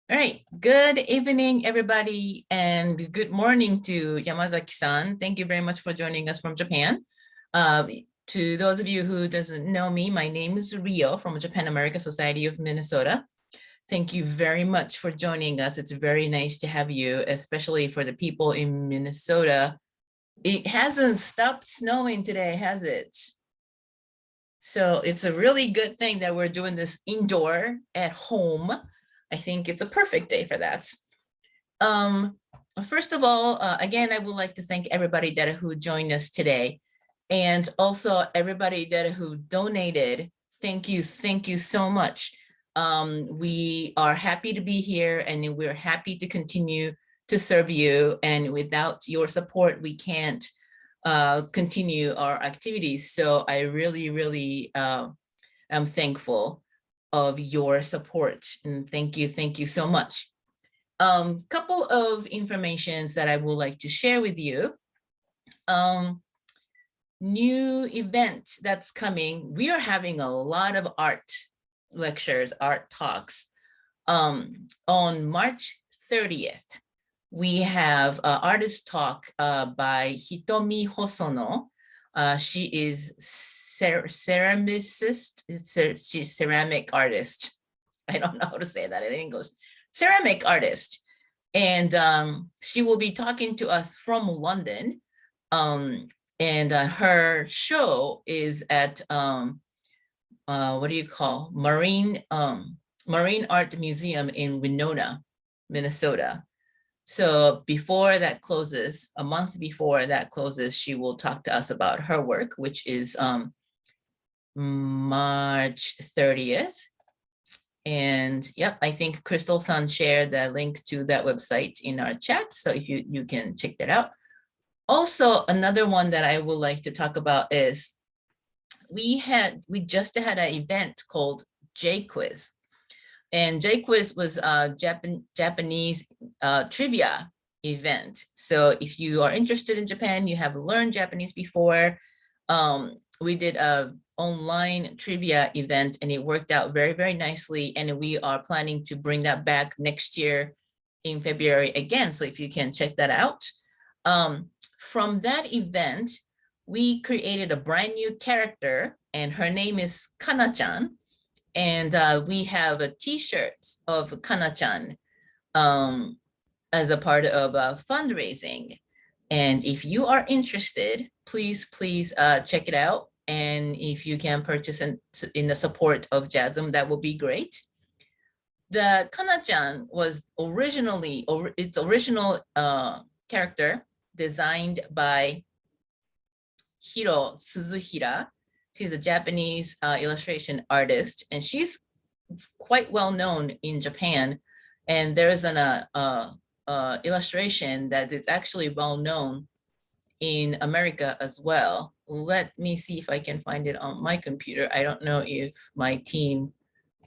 All right. Good evening, everybody, and good morning to Yamazaki-san. Thank you very much for joining us from Japan. Uh, to those of you who doesn't know me, my name is Rio from Japan America Society of Minnesota. Thank you very much for joining us. It's very nice to have you, especially for the people in Minnesota. It hasn't stopped snowing today, has it? So it's a really good thing that we're doing this indoor at home. I think it's a perfect day for that. Um, First of all, again, I would like to thank everybody that who joined us today, and also everybody that who donated. Thank you so much. We are happy to be here, and we're happy to continue to serve you. And without your support, we can't continue our activities. So I really am thankful of your support, and thank you so much. Couple of informations that I would like to share with you. New event that's coming. We are having a lot of art lectures, art talks. On March 30th, we have an artist talk by Hitomi Hosono. She is ceramicist. She's ceramic artist. I don't know how to say that in English. Ceramic artist. And she will be talking to us from London. And her show is at, what do you call, Marine Art Museum in Winona, Minnesota. So before that closes, a month before that closes, she will talk to us about her work, which is March 30th. And yep, I think Crystal-san shared the link to that website in our chat. So if you can check that out. Also, another one that I would like to talk about is we just had an event called J-Quiz. And J-Quiz was a Japanese trivia event. So if you are interested in Japan, you have learned Japanese before, we did a online trivia event and it worked out very nicely. And we are planning to bring that back next year in February again. So if you can check that out. From that event, we created a brand new character and her name is Kana-chan. And we have a t-shirts of Kana-chan as a part of fundraising. And if you are interested, please check it out. And if you can purchase in the support of JASM, that will be great. The Kana-chan was its original character designed by Hiro Suzuhira. She's a Japanese illustration artist, and she's quite well known in Japan. And there's an illustration that is actually well known in America as well. Let me see if I can find it on my computer. I don't know if my team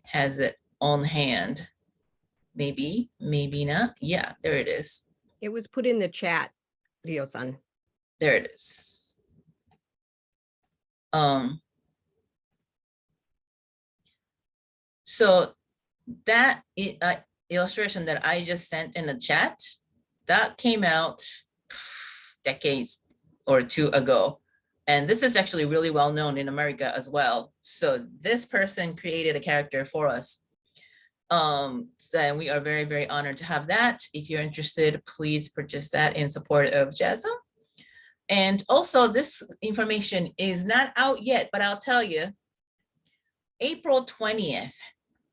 has it on hand. Maybe not. Yeah, there it is. It was put in the chat, Rio-san. There it is. So that illustration that I just sent in the chat, that came out decades or two ago. And this is actually really well known in America as well. So this person created a character for us. And we are very honored to have that. If you're interested, please purchase that in support of JASM. And also this information is not out yet, but I'll tell you, April 20th,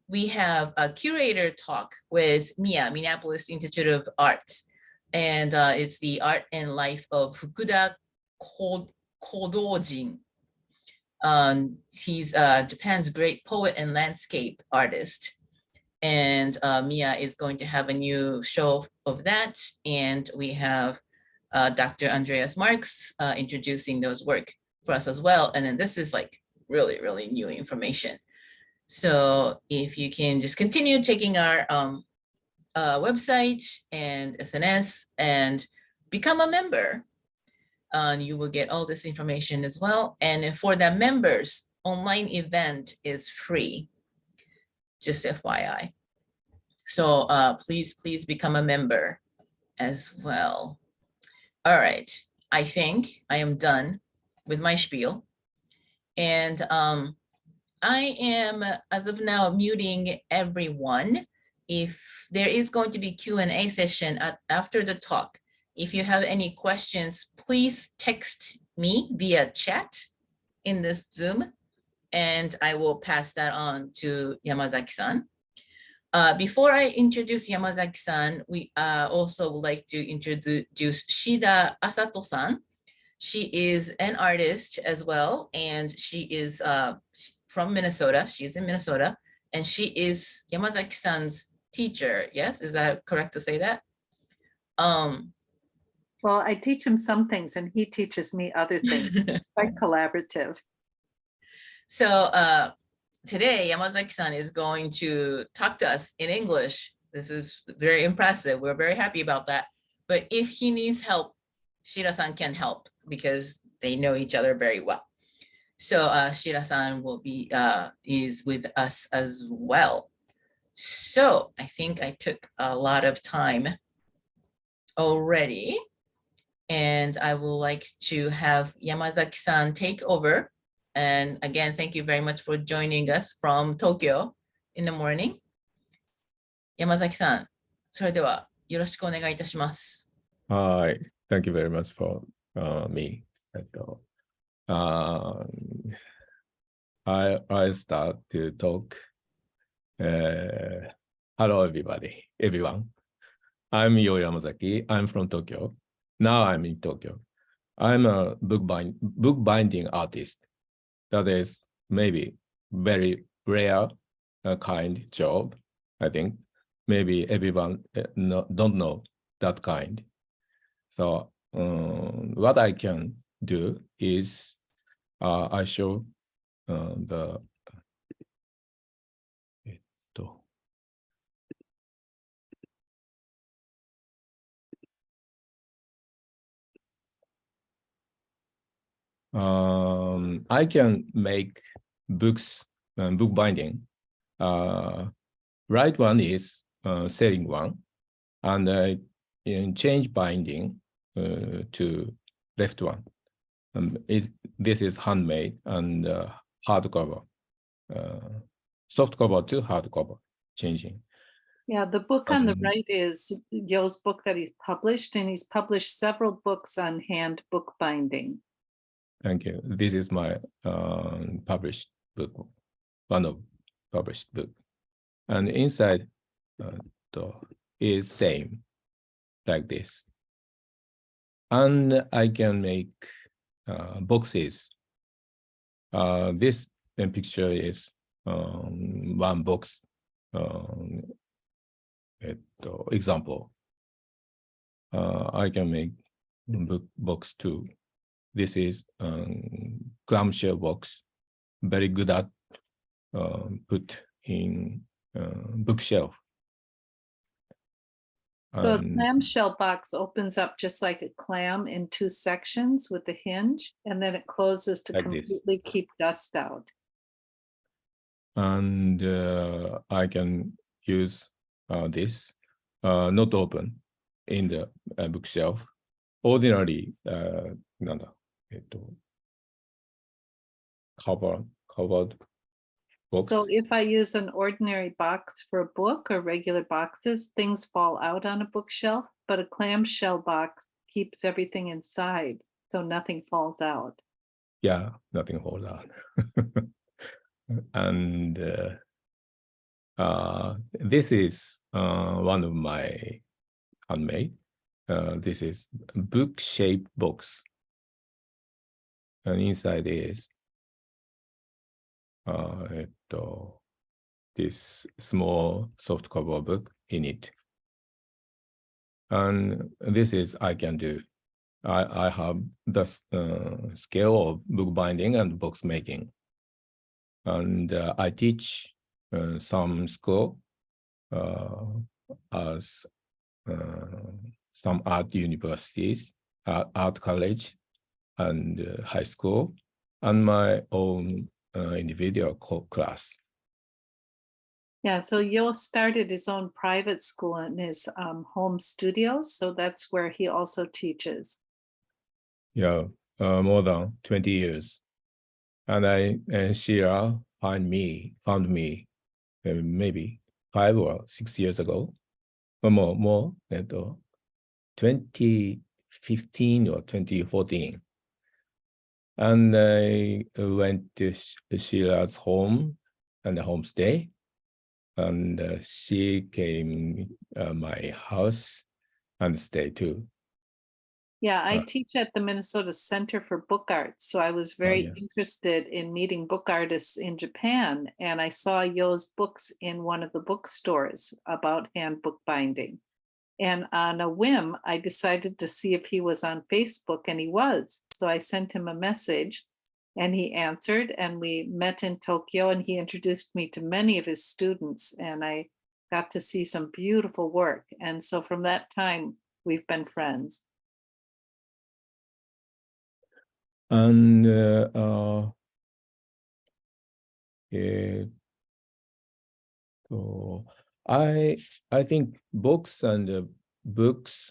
we have a curator talk with MIA, Minneapolis Institute of Arts. And it's the art and life of Fukuda Kodojin. He's Japan's great poet and landscape artist. And MIA is going to have a new show of that. And we have Dr. Andreas Marks introducing those work for us as well. And then this is like really new information. So if you can just continue checking our website and SNS and become a member, you will get all this information as well. And for the members, online event is free, just FYI. So please become a member as well. All right, I think I am done with my spiel. And I am, as of now, muting everyone. If there is going to be Q&A session after the talk, if you have any questions, please text me via chat in this Zoom, and I will pass that on to Yamazaki-san. Before I introduce Yamazaki-san, we also would like to introduce Shida Asato-san. She is an artist as well, and she is from Minnesota. She's in Minnesota, and she is Yamazaki-san's teacher. Yes, is that correct to say that? Well, I teach him some things and he teaches me other things. Quite collaborative. So today, Yamazaki-san is going to talk to us in English. This is very impressive. We're very happy about that. But if he needs help, Shira-san can help because they know each other very well. So Shira-san will be is with us as well. So I think I took a lot of time already, and I would like to have Yamazaki-san take over. And again, thank you very much for joining us from Tokyo in the morning. Yamazaki-san, それではよろしくお願いいたします。Hi, thank you very much for me. I start to talk. Hello, everyone. I'm Yo Yamazaki. I'm from Tokyo. Now I'm in Tokyo. I'm a book binding artist. That is maybe very rare kind job, I think. Maybe everyone don't know that kind. So what I can do is I show the I can make books, book binding. Right one is selling one, and I change binding to left one. This is handmade and hardcover, soft cover to hardcover, changing. Yeah, the book on the right is Yo's book that he's published, and he's published several books on hand bookbinding. Thank you. This is my published book, one of published book, and inside is same like this. And I can make boxes. This picture is one box example. I can make box too. This is clamshell box, very good at put in bookshelf. So a clamshell box opens up just like a clam in two sections with a hinge, and then it closes to like completely keep dust out. And I can use this, not open in the bookshelf. Ordinarily, covered box. So if I use an ordinary box for a book or regular boxes, things fall out on a bookshelf, but a clamshell box keeps everything inside, so nothing falls out. Yeah, nothing falls out. And this is one of my handmade. This is book-shaped box. And inside is this small soft cover book in it. And this is I can do. I have the skill of book binding and box making. And I teach some school as some art universities, art college, and high school, and my own individual class. Yeah, so Yo started his own private school in his home studio. So that's where he also teaches. Yeah, more than 20 years. And Shira found me maybe 5 or 6 years ago, or more, 2015 or 2014. And I went to Shira's home and the homestay, and she came my house and stayed too. Yeah, I Uh, teach at the Minnesota Center for Book Arts. So I was very yeah. interested in meeting book artists in Japan. And I saw Yo's books in one of the bookstores about hand bookbinding. And on a whim, I decided to see if he was on Facebook, and he was. So I sent him a message and he answered, and we met in Tokyo, and he introduced me to many of his students, and I got to see some beautiful work. And so from that time, we've been friends. And so I think books and books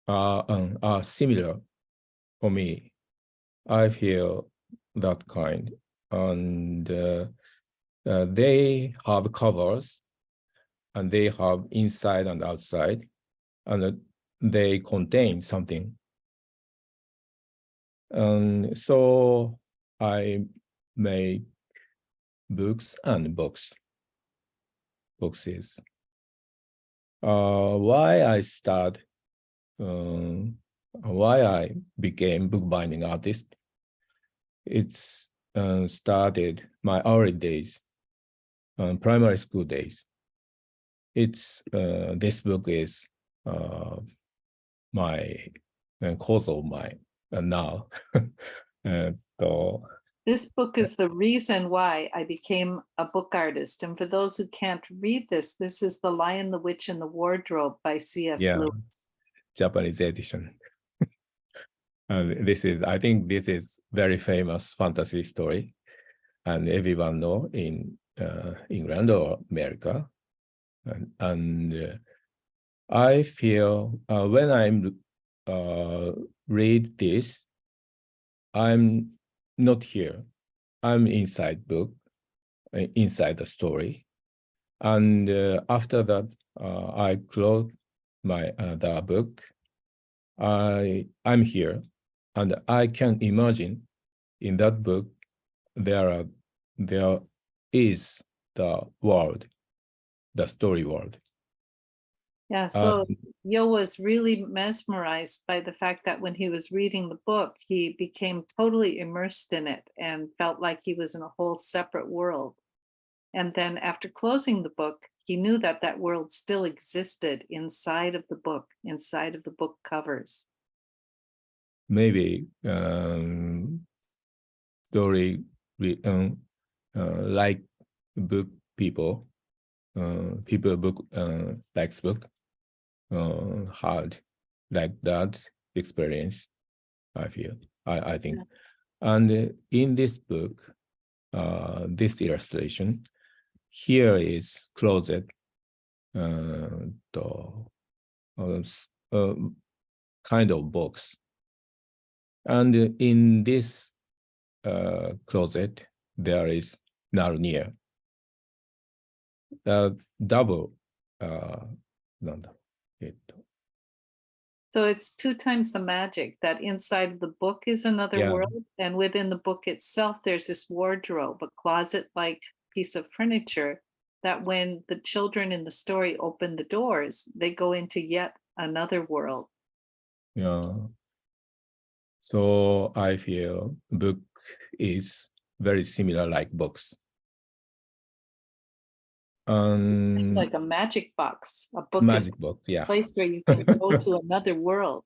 are similar for me. I feel that kind, and they have covers, and they have inside and outside, and they contain something. And so I make books and boxes. Why I became bookbinding artist. It's started my early days, primary school days. It's this book is my cause of my now. So This book is the reason why I became a book artist. And for those who can't read this, this is The Lion, the Witch, and the Wardrobe by C.S. yeah, Lewis. Japanese edition. And I think this is very famous fantasy story, and everyone know in England or America. And I feel when I'm read this, I'm not here. I'm inside book, inside the story, and after that, I close my the book. I'm here, and I can imagine in that book there is the world, the story world. Yeah, so Yo was really mesmerized by the fact that when he was reading the book, he became totally immersed in it and felt like he was in a whole separate world. And then after closing the book, he knew that that world still existed inside of the book covers. Maybe story like book people book likes book hard like that experience. I think, and in this book, this illustration here is closet, the kind of box, and in this closet there is Narnia, double なんだSo it's 2 times the magic that inside of the book is another Yeah. world. And within the book itself, there's this wardrobe, a closet-like piece of furniture that when the children in the story open the doors, they go into yet another world. Yeah. So I feel book is very similar like books. Like a magic box. A book is Magic book, yeah. a place where you can go to another world.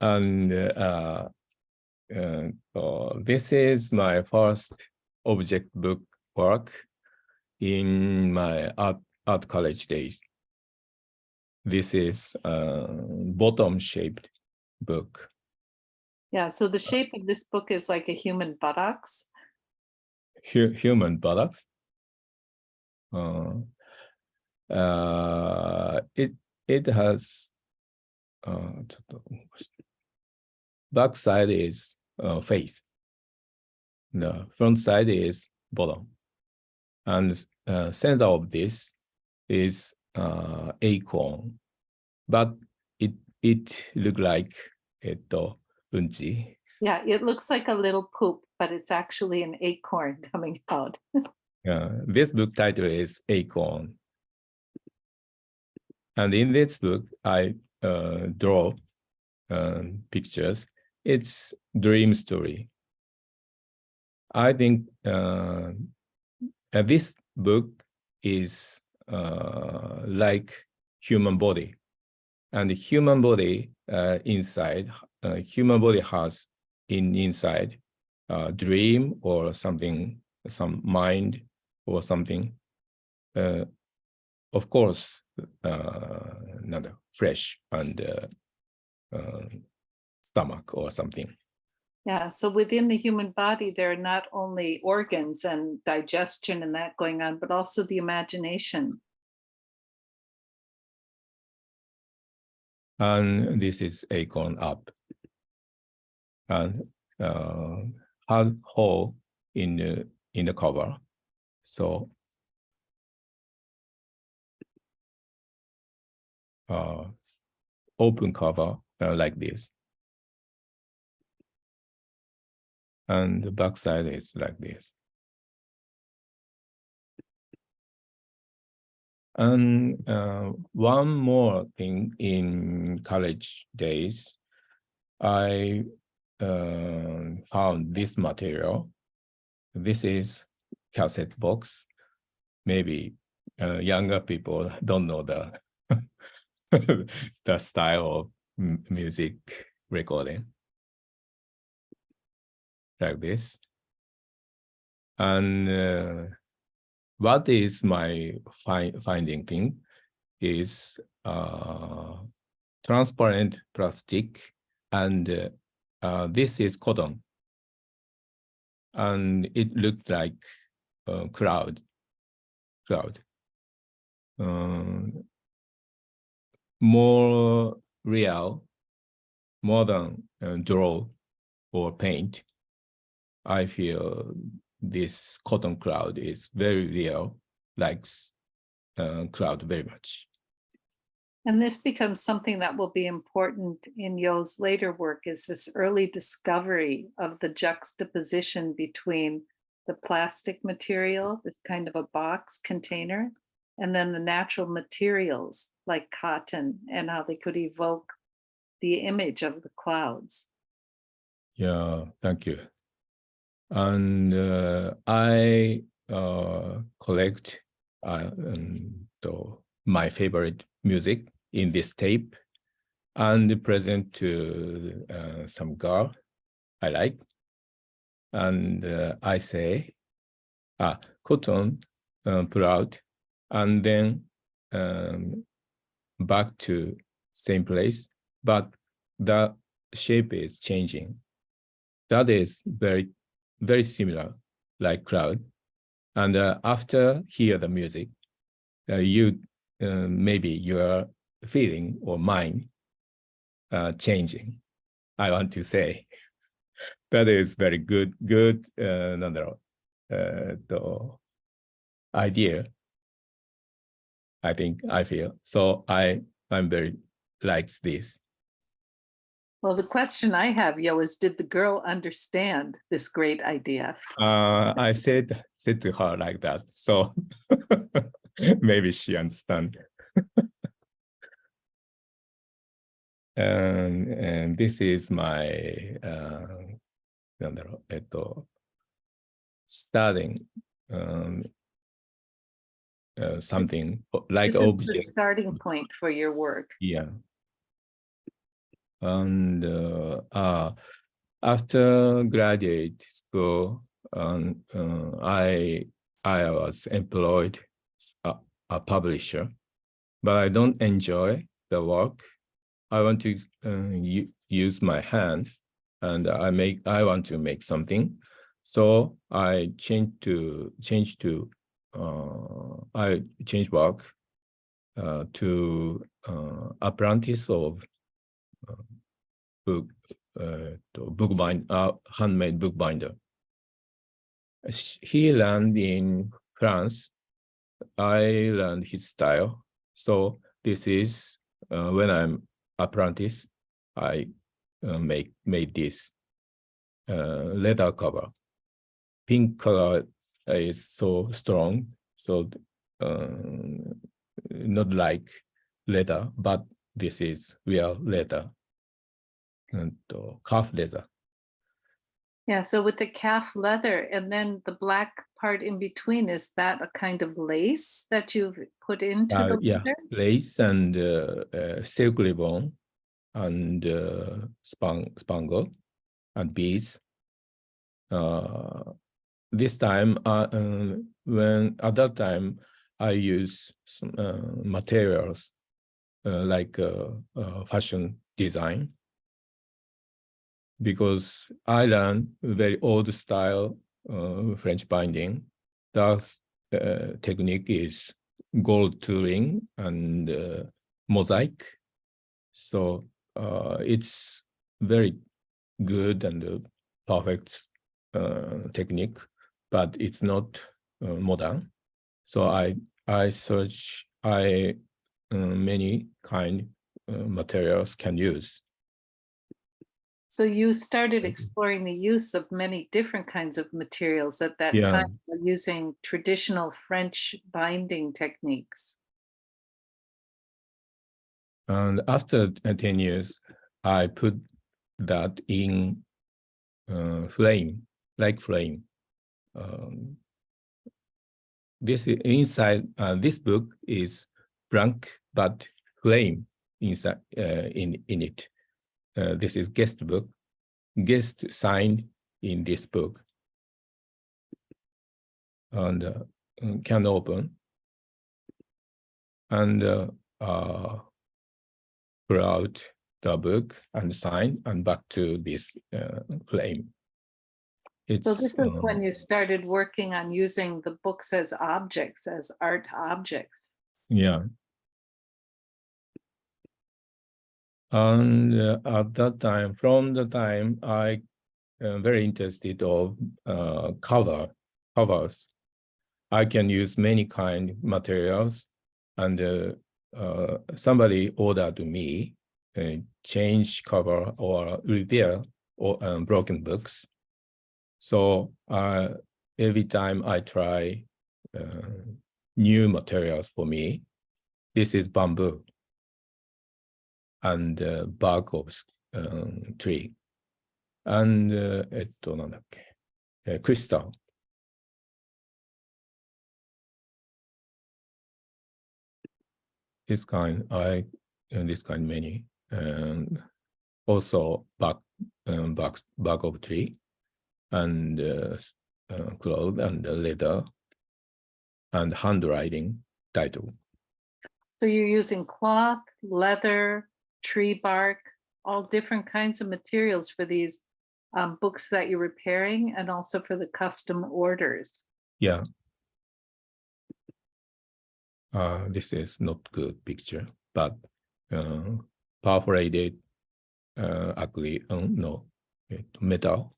And this is my first object book work in my art college days. This is bottom-shaped book. Yeah, so the shape of this book is like a human buttocks. human products. It has back side is face. The front side is bottom, and center of this is acorn, but it look like unchi. Yeah, it looks like a little poop, but it's actually an acorn coming out. This book title is Acorn. And in this book, I draw pictures. It's dream story. I think this book is like human body. And the human body inside, human body has inside dream or something, some mind or something. Of course, another flesh and stomach or something. Yeah, so within the human body, there are not only organs and digestion and that going on, but also the imagination. And this is acorn up. And hard hole in the cover. So open cover like this. And the back side is like this. And one more thing in college days, I found this material. This is cassette box. Maybe younger people don't know the the style of music recording like this. And what is my finding thing is transparent plastic, and this is cotton, and it looks like cloud. More real, more than draw or paint. I feel this cotton cloud is very real, likes cloud very much. And this becomes something that will be important in Yo's later work, is this early discovery of the juxtaposition between the plastic material, this kind of a box container, and then the natural materials like cotton, and how they could evoke the image of the clouds. Yeah, thank you. And I collect my favorite music in this tape and present to some girl I like. And I say, cotton, pull out, and then back to same place, but the shape is changing. That is very, very similar, like cloud. And after hear the music, you maybe your feeling or mind changing. I want to say that is very good idea. I feel so. I'm very likes this. Well, the question I have, Yo, is did the girl understand this great idea? I said to her like that, so maybe she understand. And this is my starting something like This is object. the starting point for your work. Yeah. And after graduate school, I was employed a publisher, but I don't enjoy the work. I want to use my hands, and I want to make something. So I changed work to apprentice of handmade bookbinder. He learned in France. I learned his style. So this is when I'm apprentice, I made this leather cover. Pink color is so strong, so not like leather, but this is real leather and calf leather. Yeah, so with the calf leather and then the black part in between, is that a kind of lace that you've put into the Yeah, leather? lace and silk ribbon and spangle and beads. This time, when at that time, I use some materials like fashion design, because I learned very old style French binding. The technique is gold tooling and mosaic. So it's very good and perfect technique, but it's not modern. So I search many kind materials can use. So you started exploring the use of many different kinds of materials at that time, using traditional French binding techniques. And after 10 years, I put that in flame, like flame. This is inside this book is blank, but flame inside in it. This is guest book. Guest signed in this book, and can open and pull out the book and sign and back to this flame. So this is when you started working on using the books as objects, as art objects. Yeah. And at that time, from the time I very interested of covers. I can use many kind materials, and somebody ordered me change cover or repair or broken books. So every time I try new materials for me, this is bamboo and bark of tree. And なんだっけ、crystal. This kind many, and also bark of tree, and cloth and leather, and handwriting title. So you're using cloth, leather, tree bark, all different kinds of materials for these books that you're repairing, and also for the custom orders. Yeah. This is not good picture, but perforated metal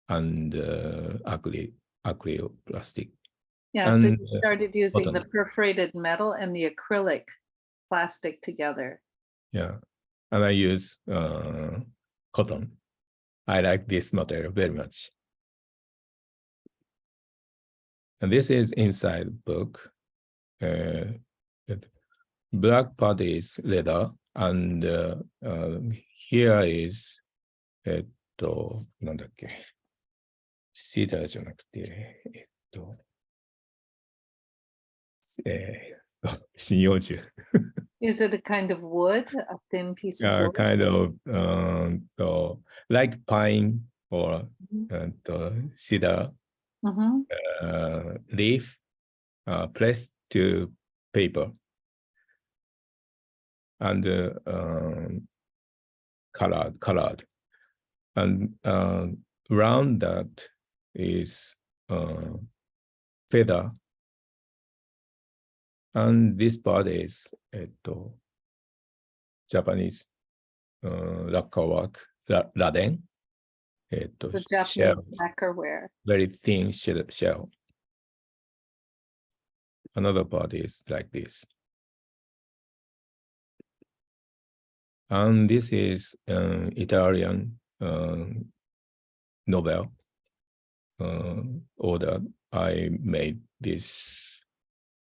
and acrylic plastic. Yeah, and, so you started using the cotton. perforated metal and the acrylic plastic together. Yeah, and I use cotton. I like this material very much. And this is inside book. Black part is leather, and here is なんだっけ、シダーじゃなくて、針葉樹。Is it a kind of wood, a thin piece of wood? Kind of like pine or cedar Mhm. leaf pressed to paper and colored, and around that is feather. And this part is Japanese lacquer work, raden. The Japanese Shell, lacquerware. very thin shell. Another part is like this. And this is Italian novel order. I made this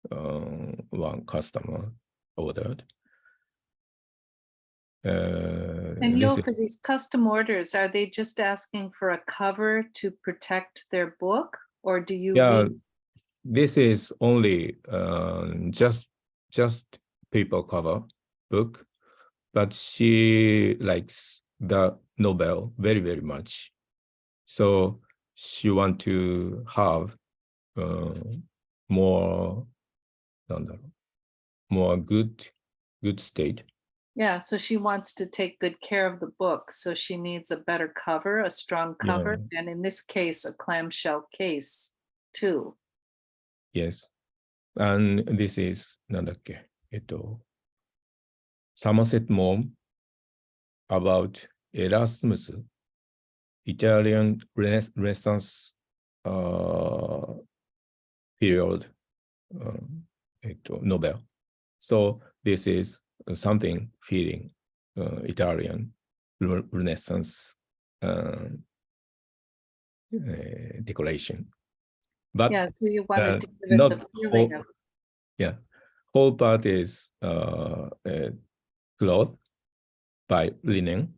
one customer ordered. And This for these custom orders, are they just asking for a cover to protect their book, or do you yeah, read? this is only just paper cover book, but she likes the novel very, very much. So she want to have more good state. Yeah, so she wants to take good care of the book, so she needs a better cover, a strong cover, and in this case, a clamshell case too. Yes. And this is なんだっけSomerset Maugham about Erasmus, Italian Renaissance period novel. So this is something feeling Italian Renaissance decoration. But Yeah, so you wanted to give it not the feeling whole, of, yeah, whole part is cloth by linen,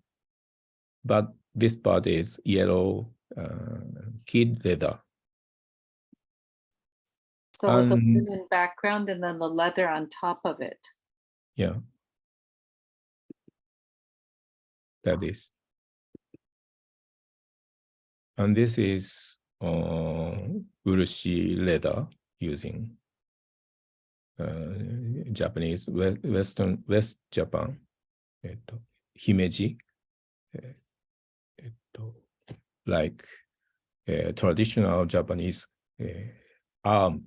but this part is yellow kid leather. so with the And linen background and then the leather on top of it. yeah, that is. And this is urushi leather using Japanese West Japan, himeji, like traditional Japanese armor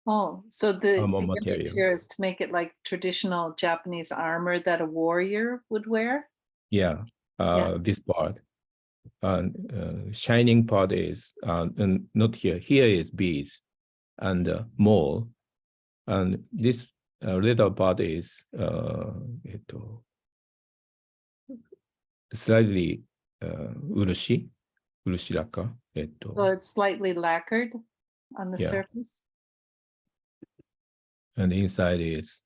Oh, so the image material. here is to make it like traditional Japanese armor that a warrior would wear? Yeah, Yeah. this part. And shining part is and not here. Here is beads and more. And this little part is slightly urushi lacquer. So it's slightly lacquered on the Yeah. surface? And inside is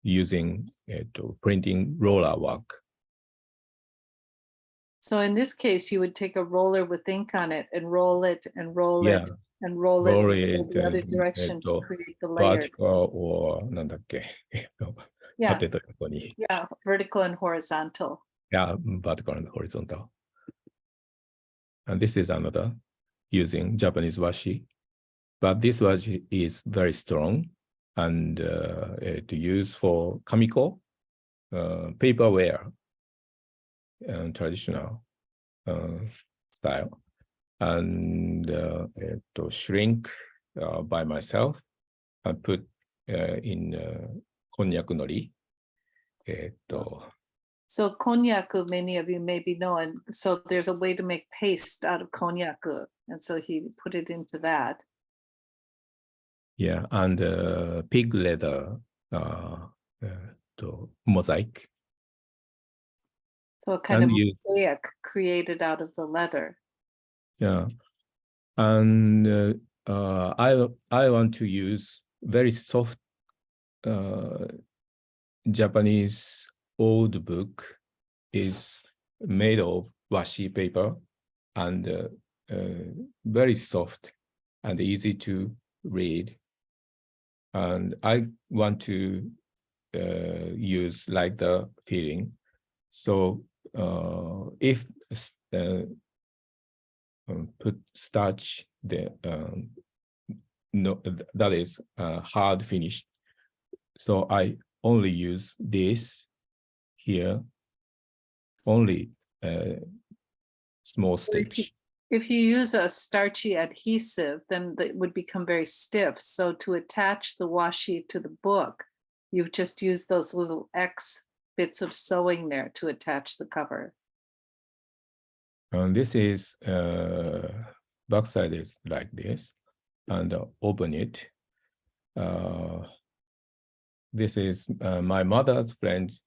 using printing roller work. So in this case, you would take a roller with ink on it and roll it and roll Yeah. it and roll Roll it it the other direction to create the layers. vertical or なんだっけ Yeah, 縦と横に yeah, vertical and horizontal. Yeah, vertical and horizontal. And this is another using Japanese washi. But this washi is very strong and to use for kamiko, paperware, traditional style. And to shrink by myself and put in konjaku nori. So konjaku, many of you maybe know, and so there's a way to make paste out of konjaku. And so he put it into that. Yeah, and pig leather mosaic. So a kind And of use, mosaic created out of the leather. yeah, and I want to use very soft Japanese old book is made of washi paper and very soft and easy to read. And I want to use like the feeling. So if put starch, the no, that is hard finish. So I only use this here, only small Well, if you- stitch. If you use a starchy adhesive, then it would become very stiff. So to attach the washi to the book, you've just used those little X bits of sewing there to attach the cover. And this is backside is like this, and open it. This is my mother's friend's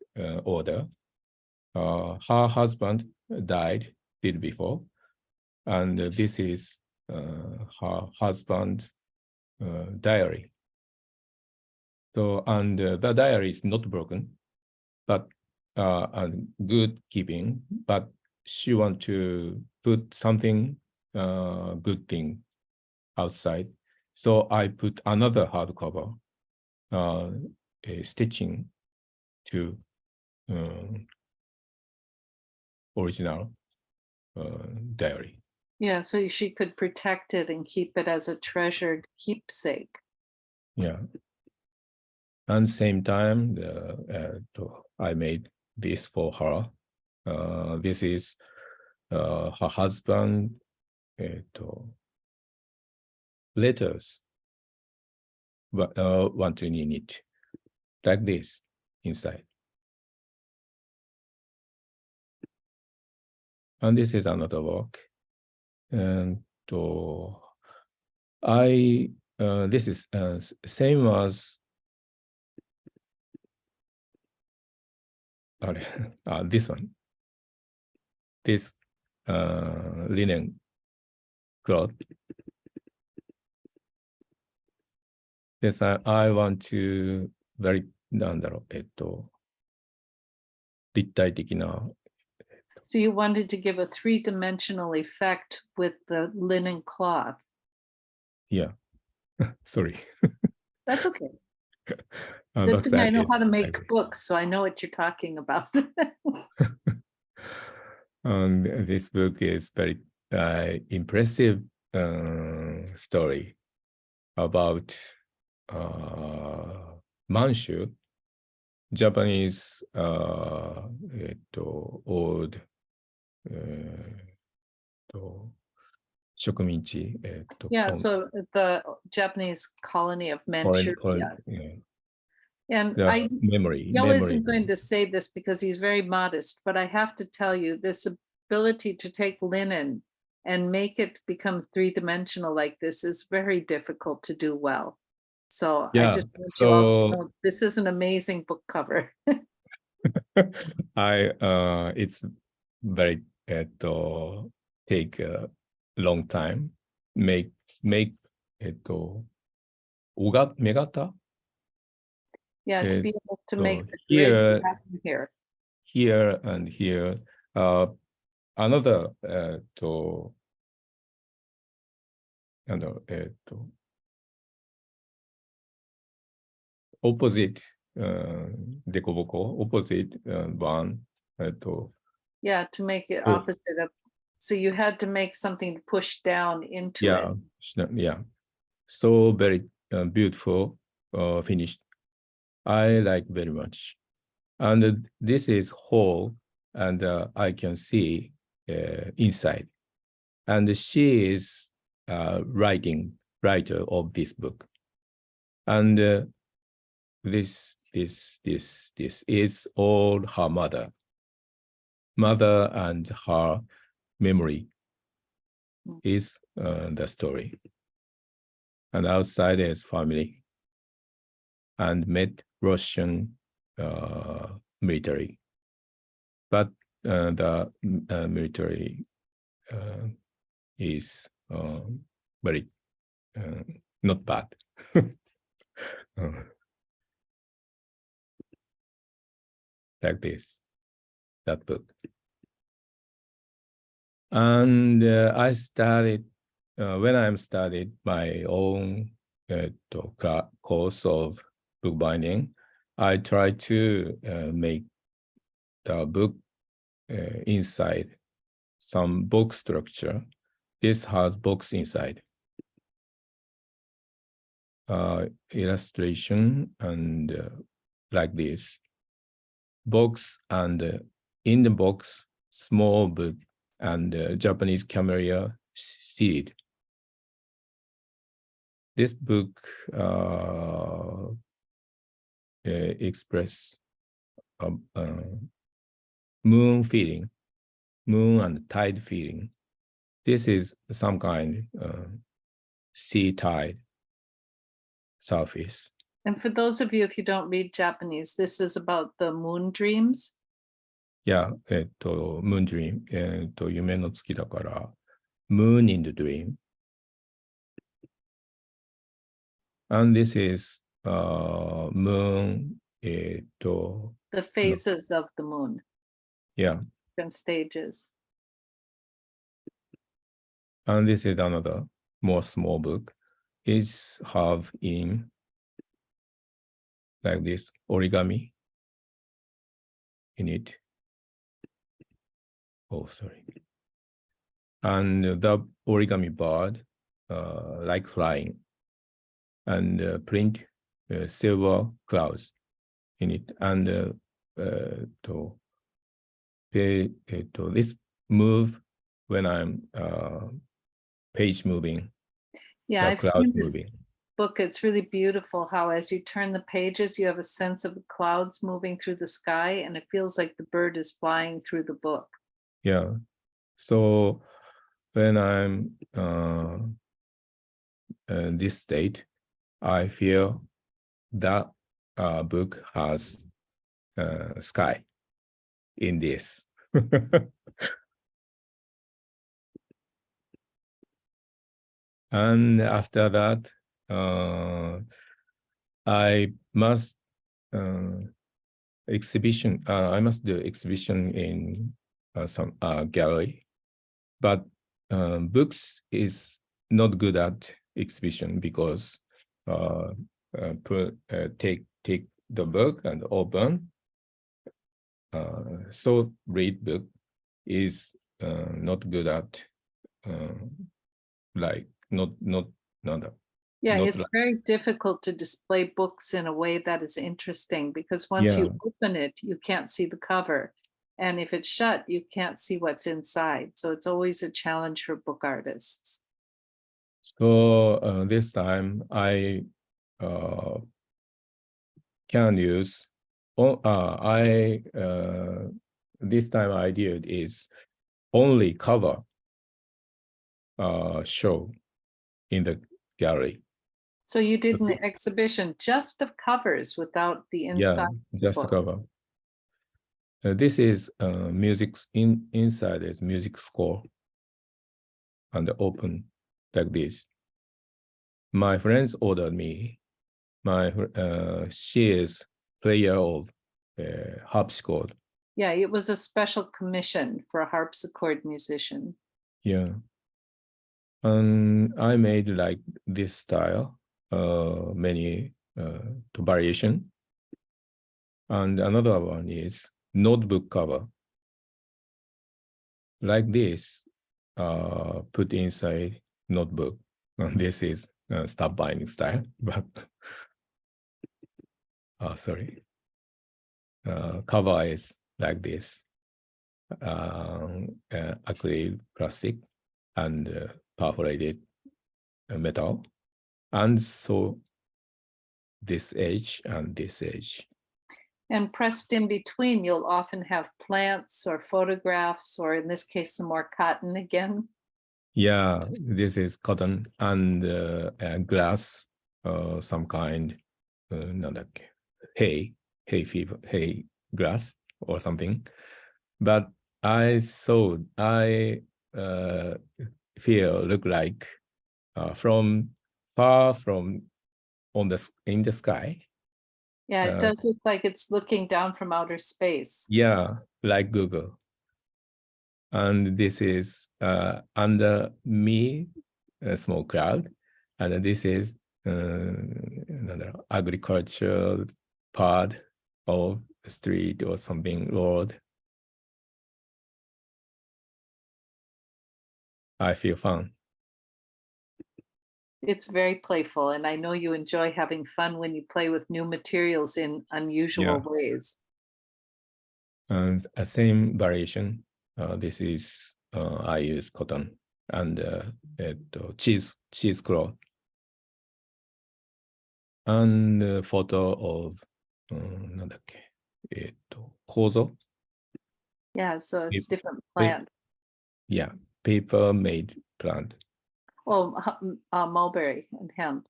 order. Her husband did before, and this is her husband's diary. So, and the diary is not broken, but and good keeping, but she want to put something good thing outside. So I put another hardcover stitching to original diary. Yeah, so she could protect it and keep it as a treasured keepsake. Yeah. And same time, I made this for her. This is her husband letters, but want to need it like this inside. And this is another work. And this is same as this one. This linen cloth. Yes, I want to very なんだろう、立体的な So you wanted to give a three-dimensional effect with the linen cloth. Yeah. Sorry. That's okay. But Good thing I that know is how to like make books, so I know what you're talking about. And this book is very impressive story about Manchu, Japanese old 植民地 Yeah, from so the Japanese colony of foreign, Manchuria. yeah, And the memory. Yo isn't going to say this because he's very modest, but I have to tell you, this ability to take linen and make it become three-dimensional like this is very difficult to do well. So I Yeah, just want you all to so know, this is an amazing book cover. it's very take a long time make 目型 Yeah, to be able to make the grid here pattern here. here and here another opposite opposite one Yeah, to make it Oh. opposite of, so you had to make something to push down into it. yeah, so very beautiful finished. I like very much, and this is whole, and I can see inside, and she is writer of this book, and this is all her mother and her memory is the story, and outside is family, and met Russian military, but the military is very not bad. Like this, that book. And I started, when I started my own course of bookbinding, I tried to make the book inside some book structure. This has books inside. Illustration and like this. Box, and in the box, small book and Japanese camellia seed. This book express moon feeling, moon and tide feeling. This is some kind sea tide surface. And for those of you, if you don't read Japanese, this is about the moon dreams. Yeah, moon dream. 夢の月だから、moon in the dream. And this is moon. The phases of the moon, Yeah, different stages. and this is another more small book. It's have in like this origami in it. Oh, sorry. And the origami bird, like flying, and print silver clouds in it. And this move when I'm page moving, Yeah, the I've clouds seen this moving. book. It's really beautiful how as you turn the pages, you have a sense of the clouds moving through the sky, and it feels like the bird is flying through the book. Yeah. So when I'm in this state, I feel that book has sky in this. And after that, I must exhibition. I must do exhibition in some gallery, but books is not good at exhibition because take the book and open. So read book is not good at like not Yeah, not it's like, very difficult to display books in a way that is interesting because once yeah. you open it, you can't see the cover. And if it's shut, you can't see what's inside. So it's always a challenge for book artists. So this time I can use. This time I did is only cover show in the gallery. So you did an Okay. exhibition just of covers without the Yeah, inside. just book. cover. This is music inside is music score and open like this. My friends ordered me. She is player of harpsichord. Yeah, it was a special commission for a harpsichord musician. Yeah, and I made like this style, many variation. And another one is notebook cover. Like this, put inside notebook. And this is stop binding style, but sorry. Cover is like this, acrylic plastic and perforated metal. And so this edge and this edge. And pressed in between, you'll often have plants or photographs, or in this case, some more cotton again. Yeah, this is cotton and glass, some kind, hay grass or something. But I feel look like from far from in the sky. Yeah, it does look like it's looking down from outer space. Yeah, like Google. And this is under me, a small cloud. And this is another agricultural part of the street or something, road. I feel fun. It's very playful, and I know you enjoy having fun when you play with new materials in unusual ways. And a same variation. This is I use cotton and cheese cloth. And photo of なんだっけ、構造 Yeah, so it's Paper- different plant. Yeah, paper made plant. Oh, mulberry and hemp.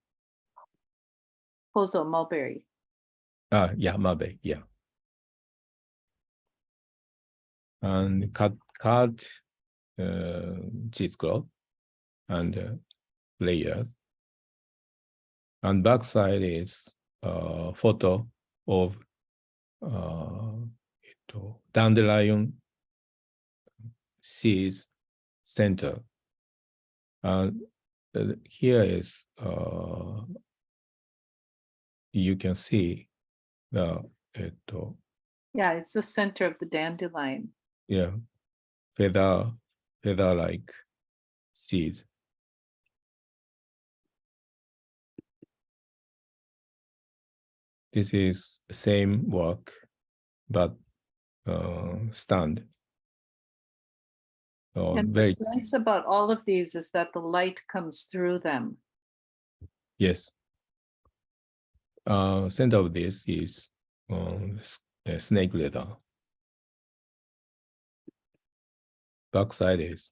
Kozo mulberry. Yeah, Mabe, yeah. And cut cheesecloth and layer. And backside is photo of dandelion seeds center. And here is you can see the Yeah, it's the center of the dandelion. yeah feather-like seeds. This is same work, but stand. And Very what's nice about all of these is that the light comes through them. yes. Center of this is snake leather. Backside is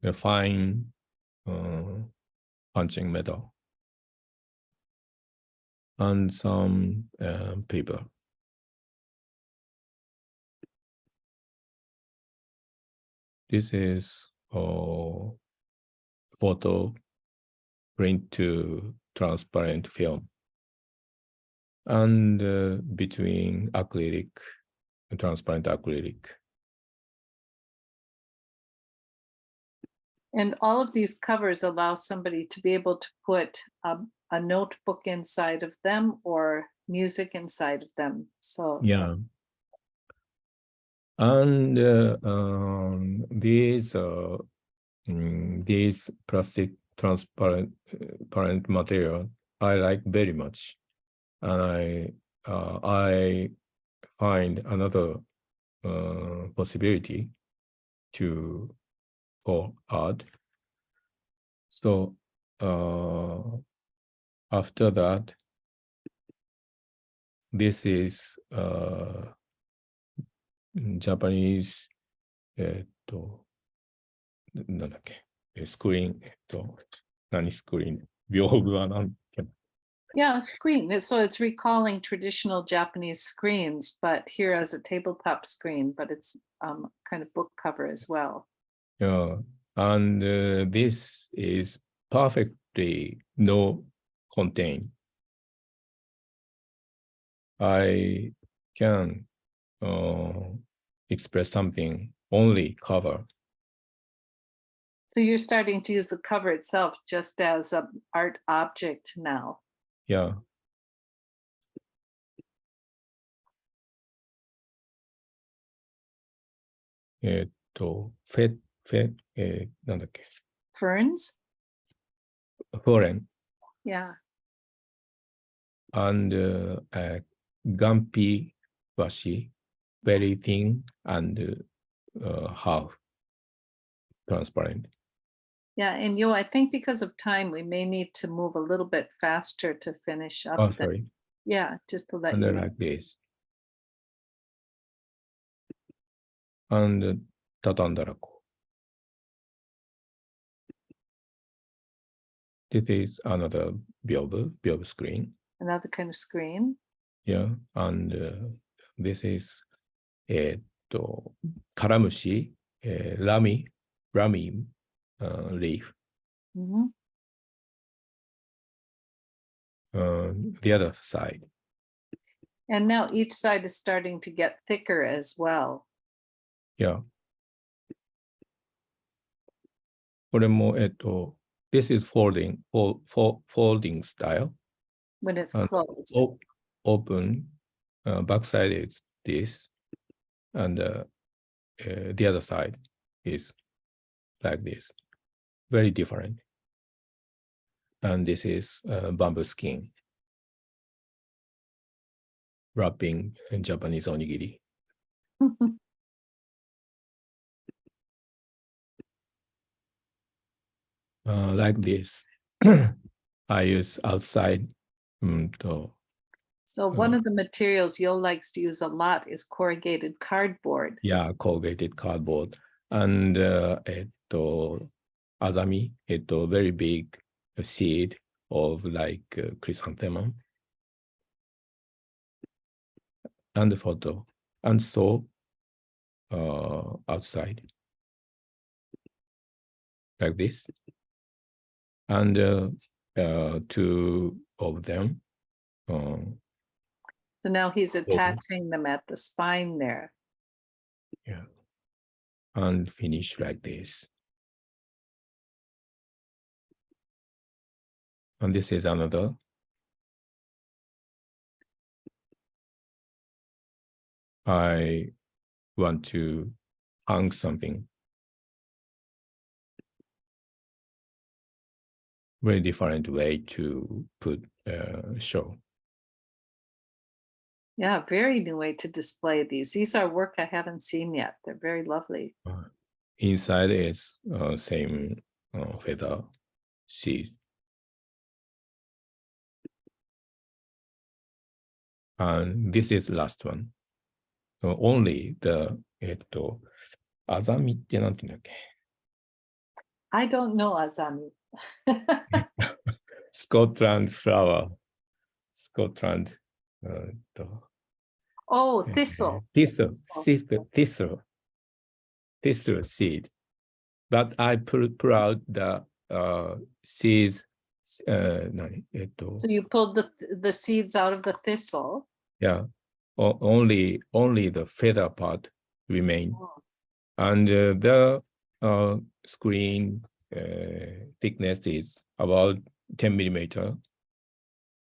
a fine punching metal and some paper. This is photo print to transparent film. And between acrylic and transparent acrylic. And all of these covers allow somebody to be able to put a notebook inside of them or music inside of them. So Yeah. And these plastic transparent material I like very much, and I find another possibility for art. So after that, this is Japanese なんだっけスクリーン何スクリーン屏風はなんだっけ yeah, screen. So it's recalling traditional Japanese screens, but here as a tabletop screen, but it's kind of book cover as well. Yeah, and this is perfectly no contain. I can express something only cover. So you're starting to use the cover itself just as an art object now. Yeah.なんだっけ Ferns? foreign Yeah. and gumpy washi, very thin and half transparent. Yeah, and I think because of time, we may need to move a little bit faster to finish up. Oh, sorry. Yeah, just to let And you then know. like this. And 畳んだらこう。This is another Bilb screen. Another kind of screen. Yeah, and this is カラムシ、ラミleaf. Mhm. The other side. And now each side is starting to get thicker as well. Yeah. これもthis is folding style. When it's And closed. Open, backside is this, and the other side is like this. Very different. And this is bamboo skin. Wrapping Japanese onigiri. Like this. I use outside. So one of the materials Yo likes to use a lot is corrugated cardboard. Yeah, corrugated cardboard. And azami, very big seed of like chrysanthemum. And the photo. And so outside. Like this. And two of them. So now he's attaching them at the spine there. Yeah. And finish like this. And this is another. I want to hang something. Very different way to put show. Yeah, very new way to display these. These are work I haven't seen yet. They're very lovely. Inside is same feather seed. And this is last one. Only the アザミってなんて言うんだっけ I don't know Azami. Scotland flower. Scotland. Oh, thistle. Thistle seed. But I pull out the seeds. So you pulled the seeds out of the thistle. Yeah. Only the feather part remain. Oh. And the screen thickness is about 10 millimeter.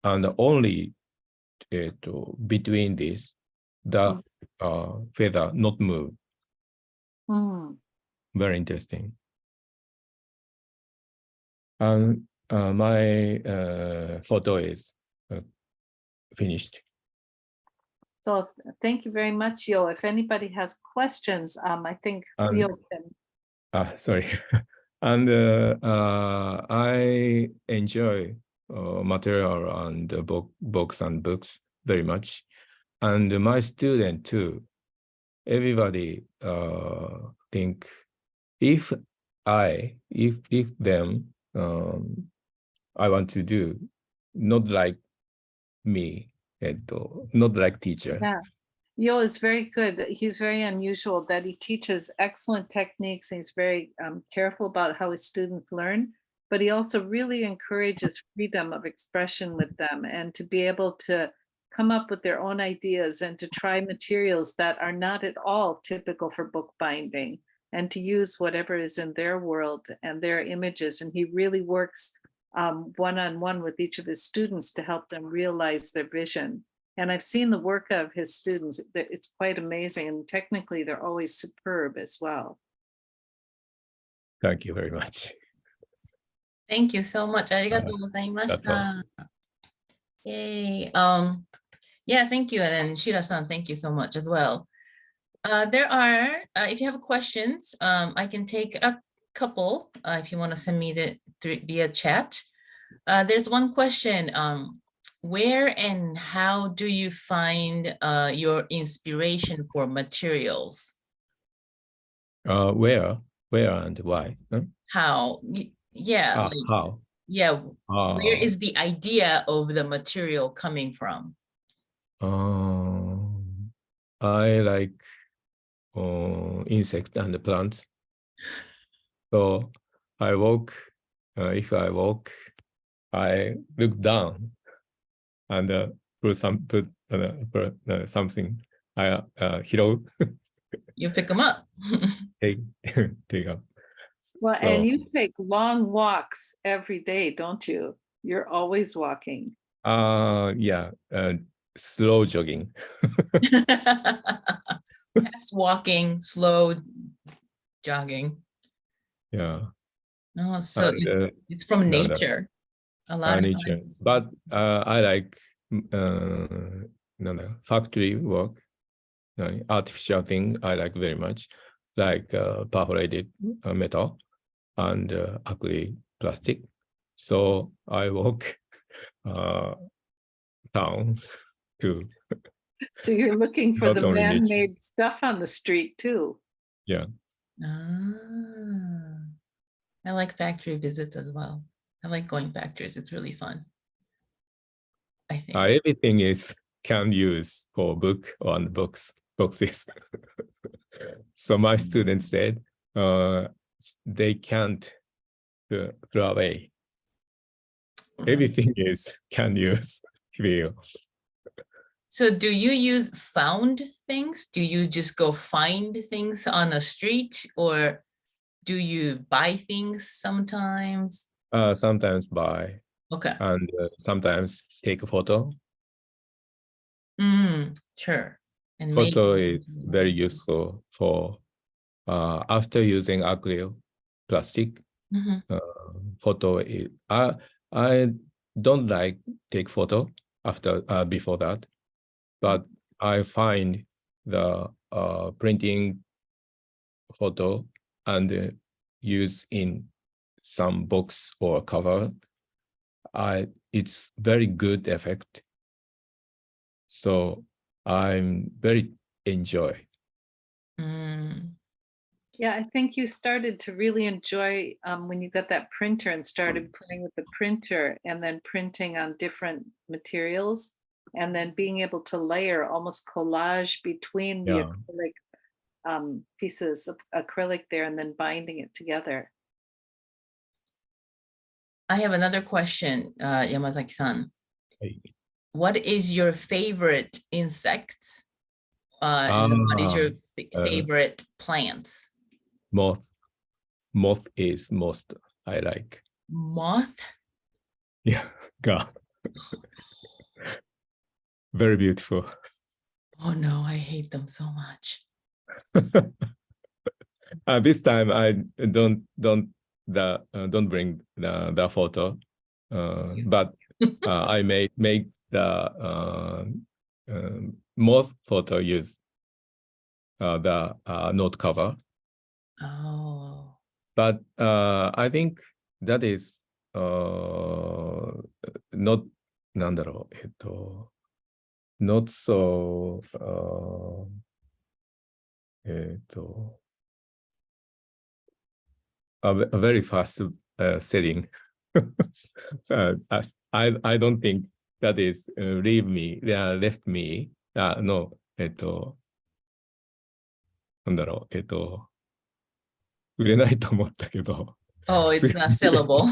And only between this, the feather not move. Very interesting. And my photo is finished. So thank you very much, Yo. If anybody has questions, I think Rio can. Sorry. And I enjoy material and books and books very much. And my student too. Everybody think if them I want to do not like me, not like teacher. Yeah. Yo is very good. He's very unusual that he teaches excellent techniques and he's very careful about how his students learn, but he also really encourages freedom of expression with them and to be able to come up with their own ideas and to try materials that are not at all typical for bookbinding and to use whatever is in their world and their images. And he really works one-on-one with each of his students to help them realize their vision. And I've seen the work of his students. It's quite amazing. And technically, they're always superb as well. Thank you very much. Thank you so much. ありがとうございました。Yay. Yeah, thank you. And then Shira-san, thank you so much as well. There are, if you have questions, I can take a couple if you want to send me via chat. There's one question. Where and how do you find your inspiration for materials? Where and why? Huh? How? Yeah. Like, how? Yeah. Where is the idea of the material coming from? I like insects and plants. So I walk. If I walk, I look down and put something. I hero. You pick them up. take up. Well, So, and you take long walks every day, don't you? You're always walking. yeah, slow jogging. Fast walking, slow jogging. Yeah. Oh, so And, it's from nature. A lot of nature. times. But I like factory work. artificial thing I like very much, like perforated metal and acrylic plastic. So I walk down to So you're looking for Not the only nature. man-made stuff on the street too. Ah, I like factory visits as well. I like going factories. It's really fun. I think. everything is can use for book on boxes. So my students said they can't throw away. Everything is can use. Feel. So do you use found things? Do you just go find things on a street, or do you buy things sometimes? Sometimes buy Okay. and sometimes take a photo. Sure. And make Photo it is into- very useful for after using acrylic plastic. Mhm. Photo is I don't like take photo after before that, but I find the printing photo and use in some box or cover. It's very good effect. So I'm very enjoy. Mm. Yeah, I think you started to really enjoy when you got that printer and started playing with the printer and then printing on different materials and then being able to layer almost collage between the Yeah. acrylic pieces of acrylic there and then binding it together. I have another question, Yamazaki-san. Hey. What is your favorite insects? And then what is your favorite plants? Moth is most I like. Moth? Yeah, God. Very beautiful. Oh no, I hate them so much. This time I don't bring the photo, but I make the moth photo use the note cover. Oh. But I think that is not なんだろうnot so a very fast selling. I don't think that is left me no なんだろう売れないと思ったけど Oh, it's not sellable.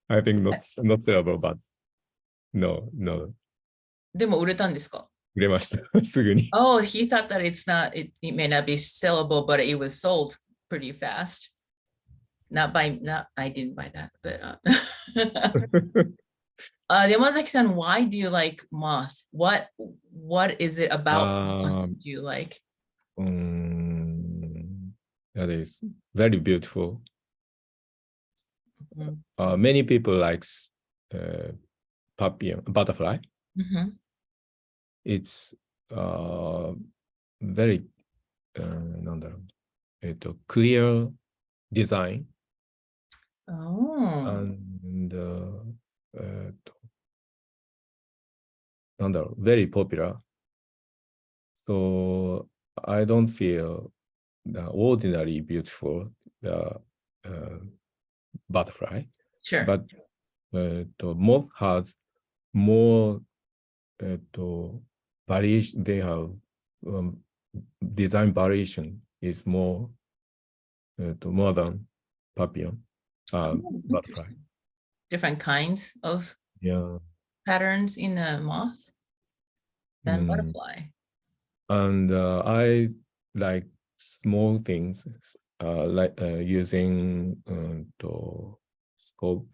I think not sellable, but no でも売れたんですか？売れましたすぐに Oh, he thought that it may not be sellable, but it was sold pretty fast. I didn't buy that, but Yamazaki-san, why do you like moth? What is it about moth do you like? That is very beautiful. Mhm. Many people likes papillon butterfly. Mhm. It's very なんだろうclear design Oh, and なんだろう very popular. So I don't feel the ordinary beautiful butterfly, sure. but moth has more variation. They have design variation is more more than papillon Oh, butterfly. interesting. Different kinds of Yeah, patterns in a moth than Mm. butterfly. and I like small things like using scope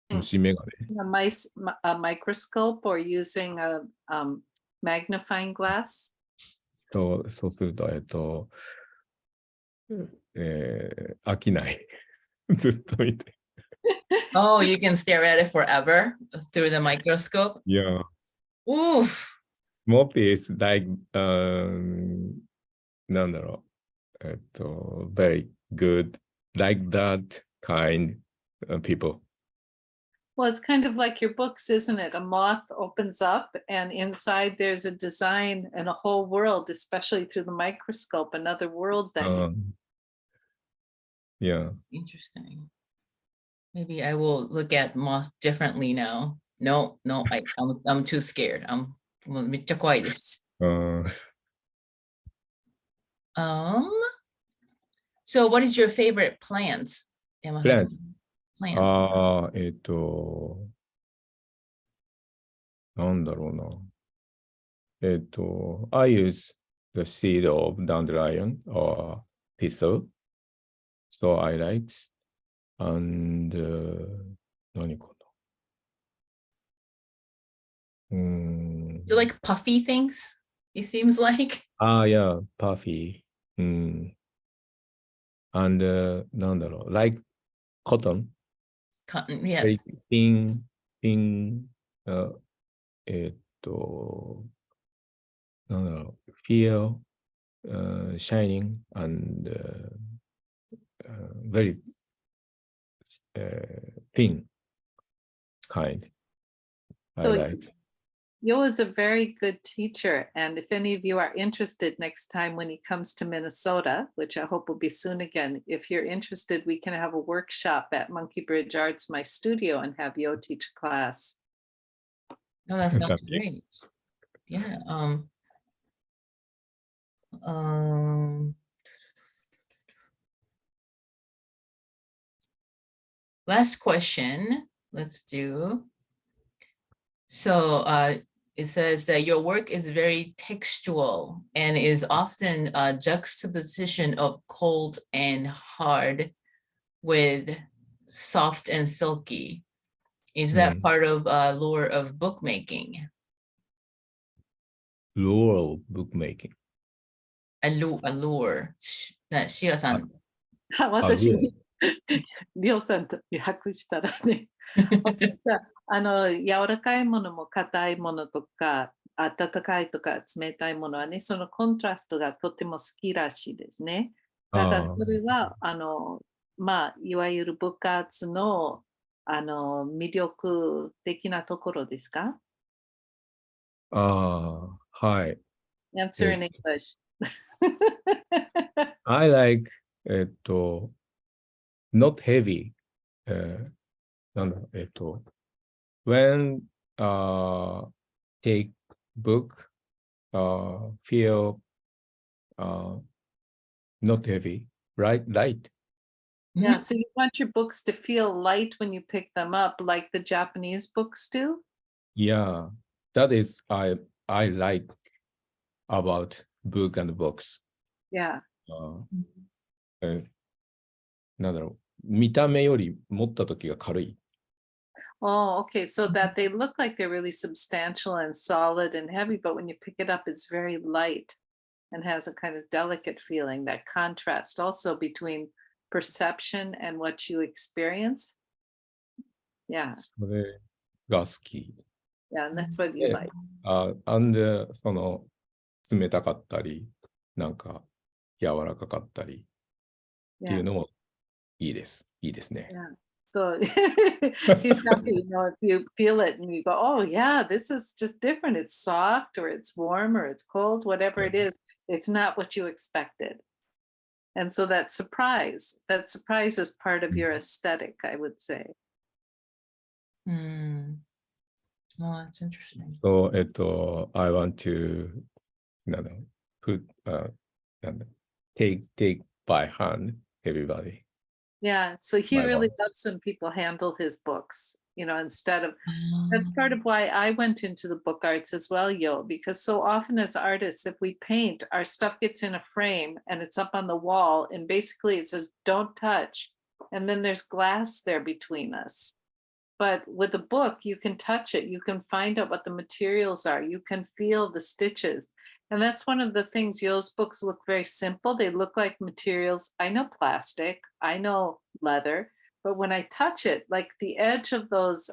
虫眼鏡 A microscope or using a magnifying glass. そうすると飽きない。ずっと見て。Oh, you can stare at it forever through the microscope. Yeah. Oof. モピ is like, なんだろう。very good, like that kind of people. Well, it's kind of like your books, isn't it? A moth opens up and inside there's a design and a whole world, especially through the microscope, another world that Yeah. Interesting. Maybe I will look at moth differently now. No, I'm too scared. もうめっちゃ怖いです。So what is your favorite plants? Plants. Plants. なんだろうな。I use the seed of dandelion or thistle. So I like, and 何かな。Do you like puffy things? It seems like. yeah, puffy. And なんだろう、like cotton. Cotton, Very yes. thin, uh, なんだろう、feel, shining and very thin kind. I So like. Yo is a very good teacher. And if any of you are interested next time when he comes to Minnesota, which I hope will be soon again, if you're interested, we can have a workshop at Monkey Bridge Arts, my studio, and have Yo teach a class. Oh, that sounds That'd be- great. Yeah. Um, last question. Let's do. So it says that your work is very textual and is often a juxtaposition of cold and hard with soft and silky. Is that part of lore of bookmaking? Rural bookmaking. Allure. シアさん。私にりょうさんと訳したらね柔らかいものも硬いものとか温かいとか冷たいものはねそのコントラストがとても好きらしいですね。だからそれはまあいわゆる部活の魅力的なところですか？ Hi. Answer in English. I like not heavy. なんだwhen take book feel not heavy, right? Light. Yeah, so you want your books to feel light when you pick them up, like the Japanese books do? Yeah, that is I like about book and books. Yeah. なんだろう、見た目より持った時が軽い。Oh, okay. So that they look like they're really substantial and solid and heavy, but when you pick it up, it's very light and has a kind of delicate feeling, that contrast also between perception and what you experience. Yeah. それが好き。 Yeah, and that's what you Yeah. like. and その冷たかったり、なんか柔らかかったりってい Yeah. うのもいいです。いいですね。 Yeah. So he's happy, if you feel it and you go, oh yeah, this is just different. It's soft or it's warm or it's cold, whatever it is, it's not what you expected. And so that surprise is part of your aesthetic, I would say. Oh, that's interesting. So, I want to なんだ put, なんだ take by hand everybody. Yeah. So he My really mom. loves when people handle his books, instead of that's part of why I went into the book arts as well, Yo, because so often as artists, if we paint, our stuff gets in a frame and it's up on the wall, and basically it says, don't touch. And then there's glass there between us. But with a book, you can touch it, you can find out what the materials are, you can feel the stitches. And that's one of the things. Yo's books look very simple. They look like materials. I know plastic, I know leather, but when I touch it, like the edge of those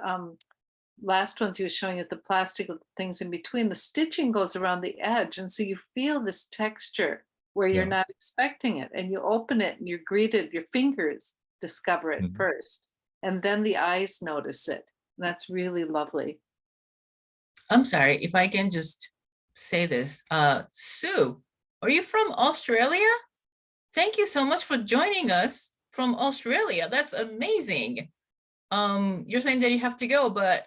last ones he was showing you, the plastic with things in between, the stitching goes around the edge. And so you feel this texture where you're Yeah. not expecting it. And you open it and you're greeted, your fingers discover it Mhm. first. And then the eyes notice it. And that's really lovely. I'm sorry if I can just say this. Sue, are you from Australia? Thank you so much for joining us from Australia. That's amazing. You're saying that you have to go, but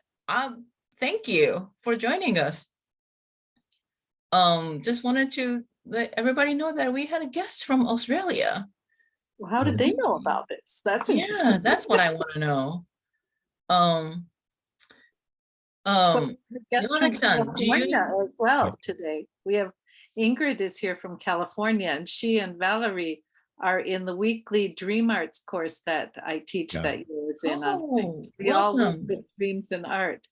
thank you for joining us. Just wanted to let everybody know that we had a guest from Australia. Well, how did they know about this? That's Yeah, interesting. that's what I want to know. Guests from Yamazaki-san, do you? California as well today. We have Ingrid is here from California, and she and Valerie are in the weekly Dream Arts course that I teach Yeah. that you was in. Oh, We all work welcome. with dreams and art.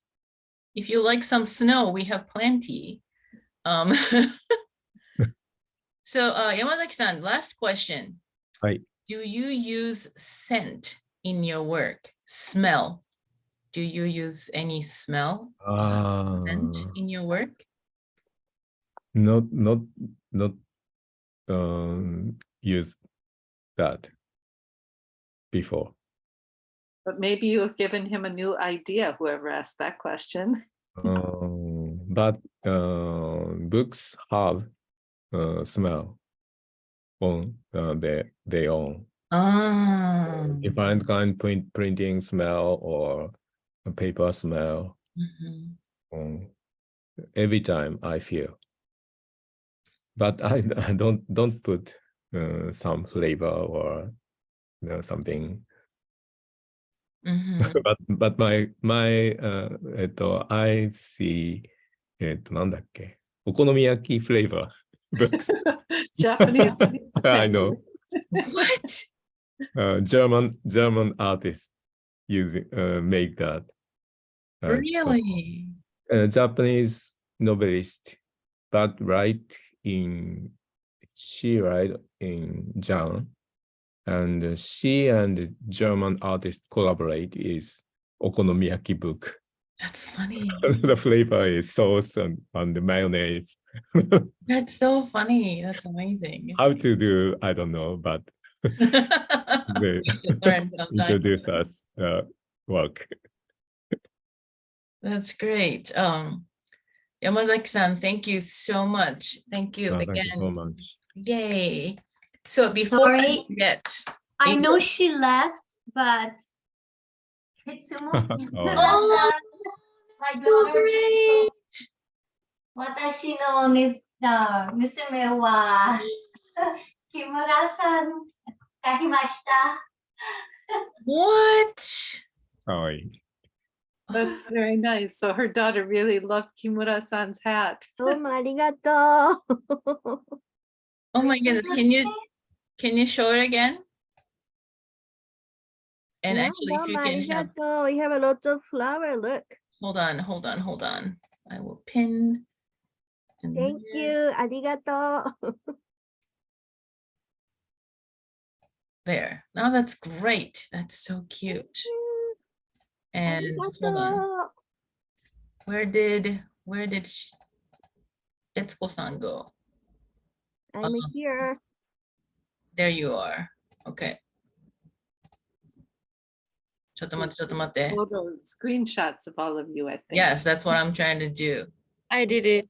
If you like some snow, we have plenty. So Yamazaki-san, last question. Right. Do you use scent in your work? Smell? Do you use any smell scent in your work? Not use that before. But maybe you have given him a new idea, whoever asked that question. But books have smell on their own. Different kind printing smell or a paper smell. Mhm. Every time I feel, but I don't put some flavor or something. Mhm. but my I see なんだっけ、お好み焼き flavor books. Japanese. I know. What? German artists using make that. Really? Japanese novelist, but she write in German, and she and German artist collaborate is okonomiyaki book. That's funny. The flavor is sauce and the mayonnaise. That's so funny. That's amazing. How to do, I don't know, but they We should learn sometime. introduce us work. That's great. Yamazaki-san, thank you so much. Thank you again. Thank you so much. Yay. So before I Sorry, forget, I know April- she left, but Hitsumo, Oh, my so daughter, great. 私の娘は木村さん書きました。What? That's very nice. So her daughter really loved Kimura-san's hat. どうもありがとう。 Oh my goodness. Can you show it again? And Yeah, actually, if you どうもあ can りが have, とう。We have a lot of flower. Look. hold on. I will pin. and Thank there. you. ありがとう。 There. Now that's great. That's so cute. あり And が hold on. とう。 Where did Etsuko-san go? I'm here. There you are. Okay. ちょっと待って。 Photos, screenshots of all of you, I think. Yes, that's what I'm trying to do. I did it.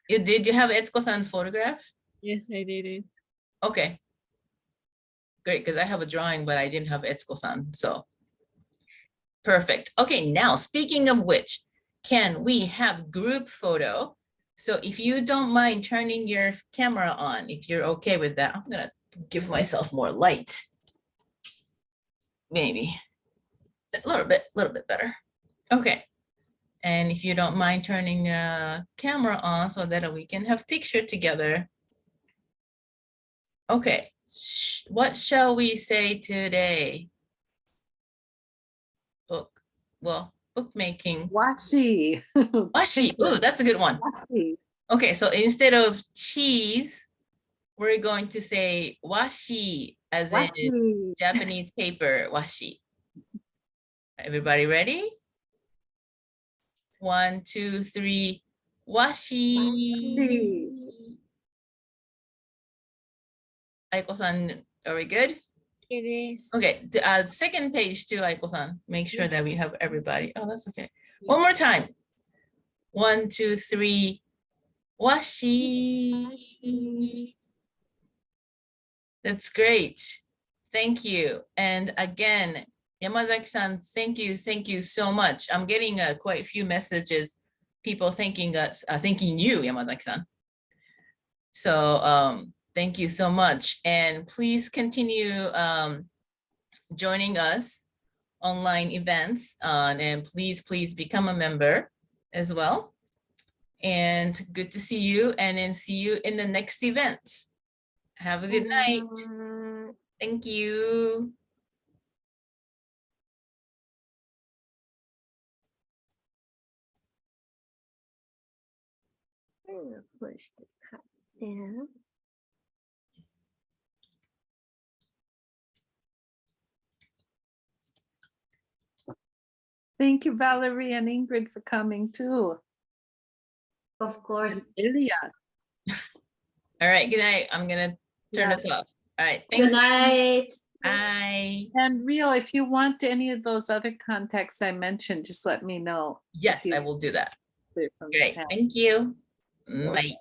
Did you have Etsuko-san's photograph? Yes, I did it. Okay. Great, because I have a drawing, but I didn't have Etsuko-san, so. Perfect. Okay, now speaking of which, can we have group photo? So if you don't mind turning your camera on, if you're okay with that, I'm gonna give myself more light. Maybe a little bit better. Okay. And if you don't mind turning the camera on so that we can have picture together. Okay, what shall we say today? Bookmaking. Washi. Washi. Ooh, that's a good one. Washi. Okay, so instead of cheese, we're going to say washi, as in Washi. Japanese paper, washi. Everybody ready? 1, 2, 3. Washi. Aiko-san, are we good? It is. Okay, the second page too, Aiko-san. Make sure that we have everybody. Oh, that's okay. One more time. 1, 2, 3. Washi. That's great. Thank you. And again, Yamazaki-san, thank you so much. I'm getting quite a few messages, people thanking us, thanking you, Yamazaki-san. So thank you so much. And please continue joining us online events, and please become a member as well. And good to see you, and then see you in the next event. Have a good night. Thank you. Push the cut there. Thank you, Valerie and Ingrid, for coming too. Of course. And Ilya. All right, good night. I'm gonna turn Yeah. this off. All right, thank Good you. night. Bye. And Rio, if you want any of those other contacts I mentioned, just let me know. Yes, you- I will do that. from Great, Japan. thank you. Bye.